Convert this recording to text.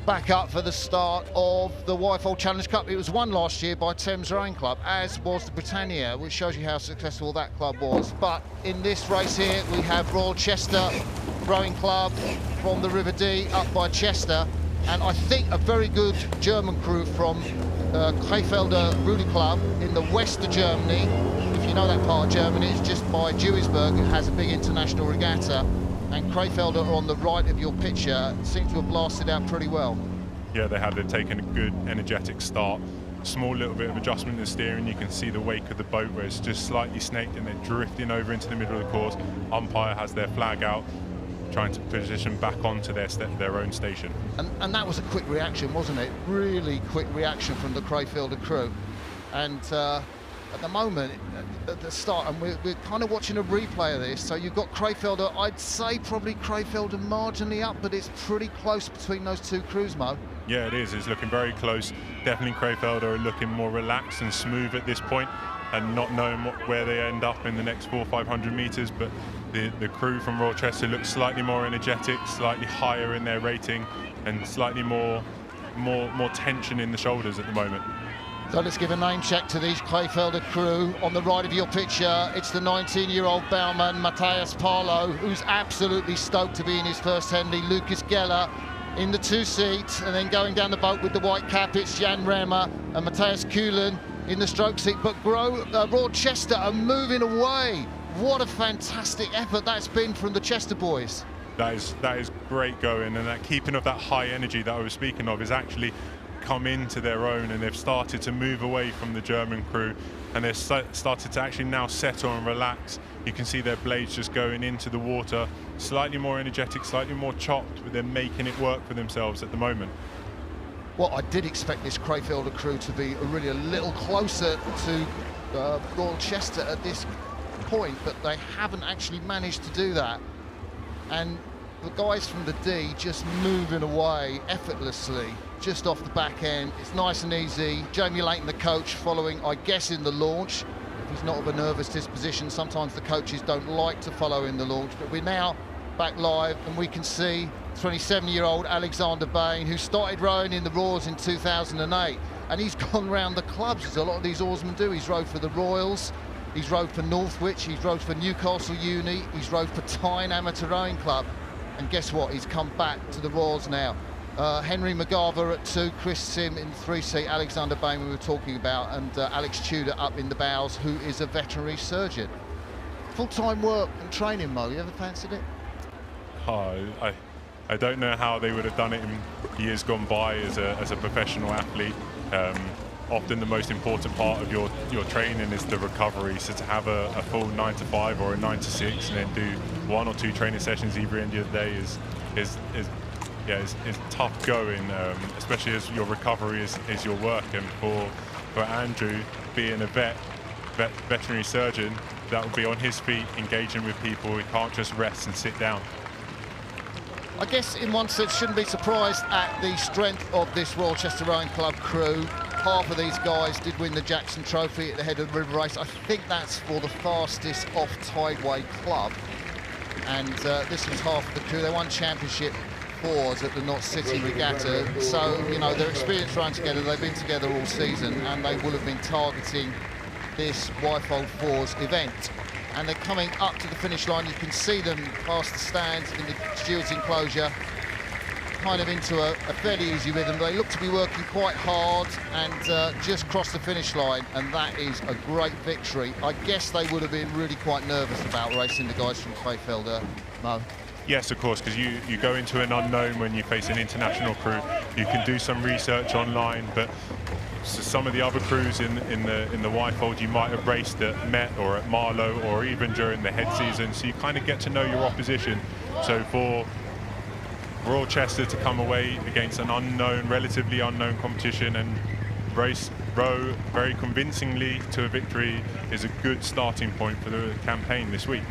back up for the start of the Wyfold Challenge Cup. It was won last year by Thames Rowing Club, as was the Britannia, which shows you how successful that club was. But in this race here, we have Royal Chester Rowing Club from the River Dee, up by Chester, and I think a very good German crew from Crefelder Ruderclub in the west of Germany. If you know that part of Germany, it's just by Duisburg. It has a big international regatta. And Crefelder on the right of your picture seem to have blasted out pretty well. Yeah, they have. They've taken a good, energetic start. Small little bit of adjustment in the steering. You can see the wake of the boat where it's just slightly snaked and they're drifting over into the middle of the course. Umpire has their flag out, trying to position back onto their own station. And that was a quick reaction, wasn't it? Really quick reaction from the Crefelder crew. And at the moment, at the start, and we're kind of watching a replay of this, so you've got Crefelder, I'd say probably Crefelder marginally up, but it's pretty close between those two crews, Mo. Yeah, it is. It's looking very close. Definitely Crefelder are looking more relaxed and smooth at this point, and not knowing where they end up in the next 400 or 500 meters, but the crew from Royal Chester looks slightly more energetic, slightly higher in their rating, and slightly more tension in the shoulders at the moment. So let's give a name check to these Crefelder crew. On the right of your picture, it's the 19-year-old bowman, Matthias Parlow, who's absolutely stoked to be in his first Henley. Lucas Geller in the two-seat, and then going down the boat with the white cap, it's Jan Remmer and Matthias Kuhlen in the stroke seat. But Royal Chester are moving away. What a fantastic effort that's been from the Chester boys. That is great going, and that keeping of that high energy that I was speaking of is actually come into their own, and they've started to move away from the German crew, and they've started to actually now settle and relax. You can see their blades just going into the water, slightly more energetic, slightly more chopped, but they're making it work for themselves at the moment. Well, I did expect this Crefelder crew to be really a little closer to Royal Chester at this point, but they haven't actually managed to do that. And the guys from the D just moving away effortlessly, just off the back end. It's nice and easy. Jamie Layton, the coach, following, I guess, in the launch. If he's not of a nervous disposition, sometimes the coaches don't like to follow in the launch, but we're now back live, and we can see 27-year-old Alexander Bain, who started rowing in the Royals in 2008, and he's gone round the clubs, as a lot of these oarsmen do. He's rowed for the Royals, he's rowed for Northwich, he's rowed for Newcastle Uni, he's rowed for Tyne Amateur Rowing Club. And guess what? He's come back to the Royals now. Henry McGarver at 2, Chris Sim in 3-seat, Alexander Bain we were talking about, and Alex Tudor up in the bows, who is a veterinary surgeon. Full-time work and training, Mo. You ever fancied it? Oh, I don't know how they would have done it in years gone by as a professional athlete. Often the most important part of your training is the recovery. So to have a full 9 to 5 or a 9 to 6 and then do 1 or 2 training sessions either end of the day is tough going, especially as your recovery is your work. And for Andrew, being a veterinary surgeon, that will be on his feet, engaging with people. He can't just rest and sit down. I guess in one sense shouldn't be surprised at the strength of this Royal Chester Rowing Club crew. Half of these guys did win the Jackson Trophy at the head of the river race. I think that's for the fastest off-tideway club. And this was half of the crew. They won championship 4s at the Knott City Regatta. So, you know, they're experienced rowing together. They've been together all season, and they will have been targeting this Wyfold 4s event. And they're coming up to the finish line. You can see them past the stands in the stewards' enclosure, kind of into a fairly easy rhythm. They look to be working quite hard and just crossed the finish line, and that is a great victory. I guess they would have been really quite nervous about racing the guys from Crefelder, Mo. Yes, of course, because you go into an unknown when you face an international crew. You can do some research online, but so some of the other crews in the Wyfold you might have raced at Met or at Marlow or even during the head season, so you kind of get to know your opposition. So for Royal Chester to come away against an unknown, relatively unknown competition and row very convincingly to a victory is a good starting point for the campaign this week.